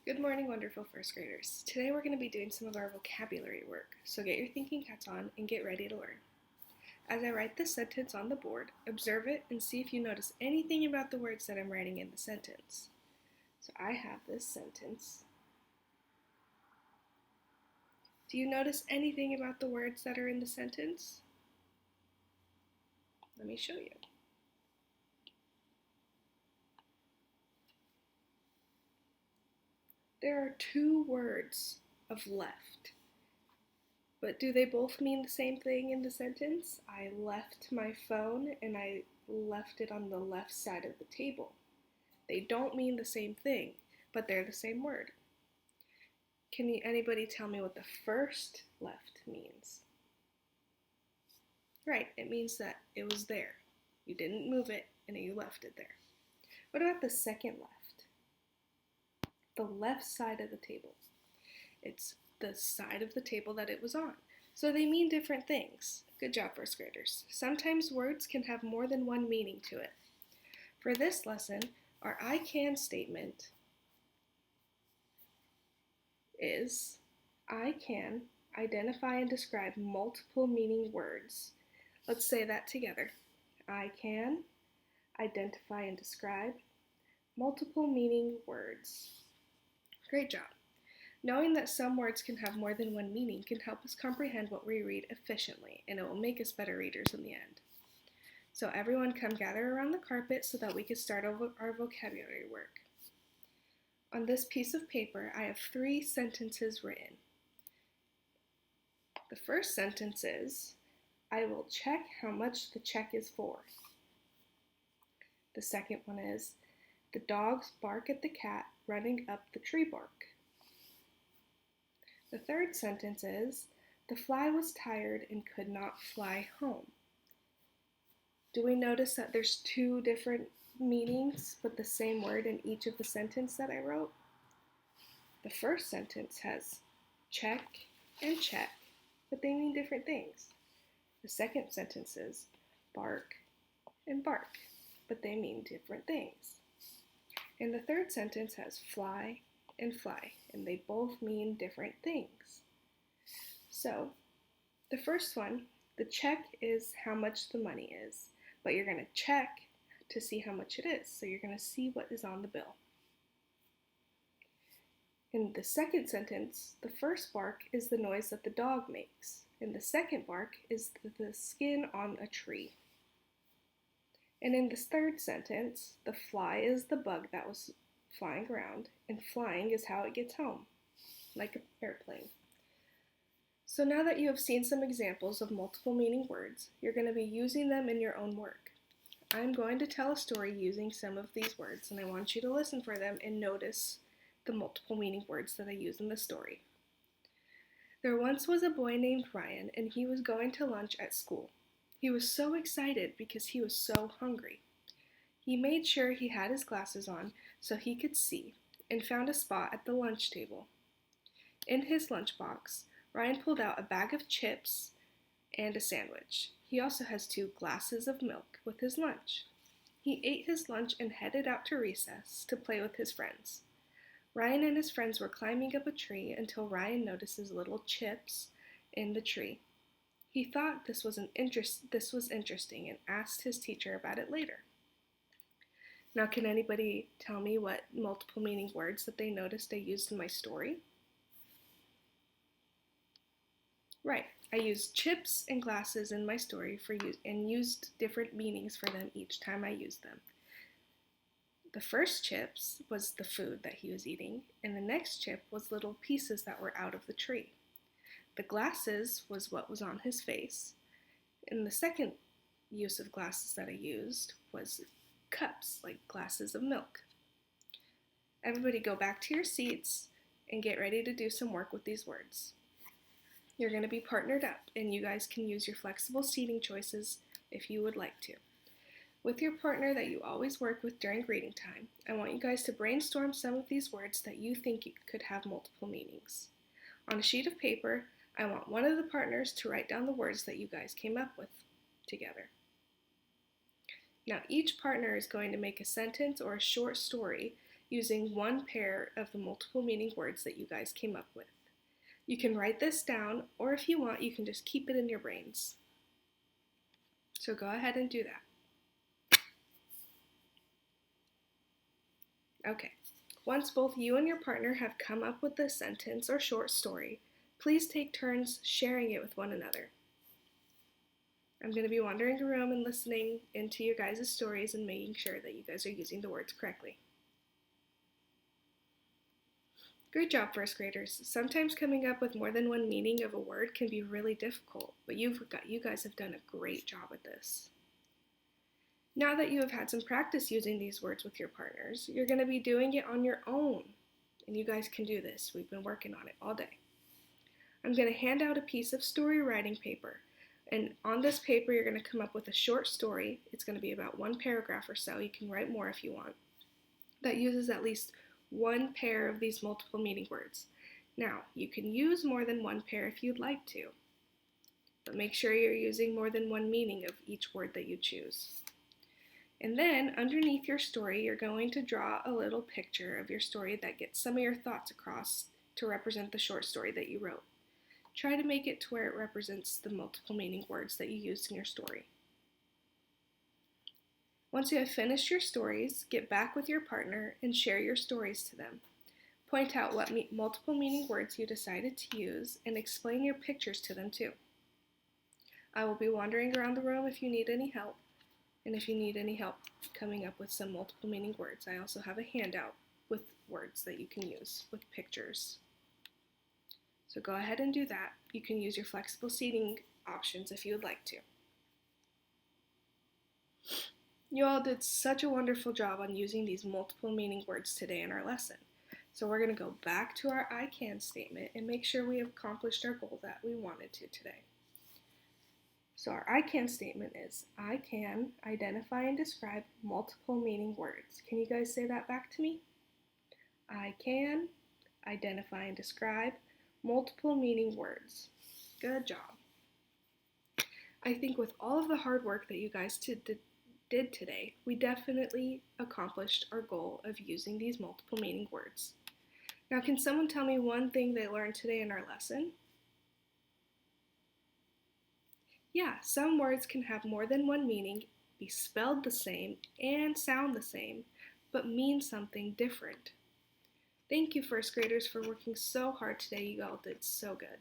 Good morning, wonderful first graders. Today we're going to be doing some of our vocabulary work, so get your thinking caps on and get ready to learn. As I write this sentence on the board, observe it and see if you notice anything about the words that I'm writing in the sentence. So I have this sentence. Do you notice anything about the words that are in the sentence? Let me show you. There are two words of left. But do they both mean the same thing in the sentence? I left my phone and I left it on the left side of the table. They don't mean the same thing, but they're the same word. Can anybody tell me what the first left means? Right, it means that it was there. You didn't move it and you left it there. What about the second left? The left side of the table. It's the side of the table that it was on. So they mean different things. Good job, first graders. Sometimes words can have more than one meaning to it. For this lesson, our I can statement is I can identify and describe multiple meaning words. Let's say that together. I can identify and describe multiple meaning words. Great job. Knowing that some words can have more than one meaning can help us comprehend what we read efficiently, and it will make us better readers in the end. So everyone come gather around the carpet so that we can start our vocabulary work. On this piece of paper, I have 3 sentences written. The first sentence is, I will check how much the check is for. The second one is, the dogs bark at the cat running up the tree bark. The third sentence is, the fly was tired and could not fly home. Do we notice that there's 2 different meanings but the same word in each of the sentences that I wrote? The first sentence has check and check, but they mean different things. The second sentence is bark and bark, but they mean different things. And the third sentence has fly and fly, and they both mean different things. So, the first one, the check is how much the money is, but you're going to check to see how much it is, so you're going to see what is on the bill. In the second sentence, the first bark is the noise that the dog makes, and the second bark is the skin on a tree. And in this third sentence, the fly is the bug that was flying around, and flying is how it gets home, like an airplane. So now that you have seen some examples of multiple meaning words, you're going to be using them in your own work. I'm going to tell a story using some of these words, and I want you to listen for them and notice the multiple meaning words that I use in the story. There once was a boy named Ryan, and he was going to lunch at school. He was so excited because he was so hungry. He made sure he had his glasses on so he could see, and found a spot at the lunch table. In his lunchbox, Ryan pulled out a bag of chips and a sandwich. He also has 2 glasses of milk with his lunch. He ate his lunch and headed out to recess to play with his friends. Ryan and his friends were climbing up a tree until Ryan notices little chips in the tree. He thought this was interesting and asked his teacher about it later. Now, can anybody tell me what multiple meaning words that they noticed I used in my story? Right, I used chips and glasses in my story and used different meanings for them each time I used them. The first chips was the food that he was eating, and the next chip was little pieces that were out of the tree. The glasses was what was on his face, and the second use of glasses that I used was cups, like glasses of milk. Everybody go back to your seats and get ready to do some work with these words. You're going to be partnered up, and you guys can use your flexible seating choices if you would like to. With your partner that you always work with during reading time, I want you guys to brainstorm some of these words that you think could have multiple meanings. On a sheet of paper, I want one of the partners to write down the words that you guys came up with together. Now, each partner is going to make a sentence or a short story using one pair of the multiple meaning words that you guys came up with. You can write this down, or if you want, you can just keep it in your brains. So go ahead and do that. Okay, once both you and your partner have come up with this sentence or short story, please take turns sharing it with one another. I'm going to be wandering around and listening into your guys' stories and making sure that you guys are using the words correctly. Great job, first graders. Sometimes coming up with more than one meaning of a word can be really difficult, but you guys have done a great job at this. Now that you have had some practice using these words with your partners, you're going to be doing it on your own. And you guys can do this. We've been working on it all day. I'm going to hand out a piece of story writing paper. And on this paper, you're going to come up with a short story. It's going to be about one paragraph or so. You can write more if you want. That uses at least one pair of these multiple meaning words. Now, you can use more than one pair if you'd like to. But make sure you're using more than one meaning of each word that you choose. And then, underneath your story, you're going to draw a little picture of your story that gets some of your thoughts across to represent the short story that you wrote. Try to make it to where it represents the multiple meaning words that you used in your story. Once you have finished your stories, get back with your partner and share your stories to them. Point out what multiple meaning words you decided to use and explain your pictures to them too. I will be wandering around the room if you need any help. And if you need any help coming up with some multiple meaning words, I also have a handout with words that you can use with pictures. So go ahead and do that. You can use your flexible seating options if you would like to. You all did such a wonderful job on using these multiple meaning words today in our lesson. So we're going to go back to our I can statement and make sure we have accomplished our goal that we wanted to today. So our I can statement is, I can identify and describe multiple meaning words. Can you guys say that back to me? I can identify and describe multiple meaning words. Good job. I think with all of the hard work that you guys did today, we definitely accomplished our goal of using these multiple meaning words. Now, can someone tell me one thing they learned today in our lesson? Yeah, some words can have more than one meaning, be spelled the same, and sound the same, but mean something different. Thank you, first graders, for working so hard today. You all did so good.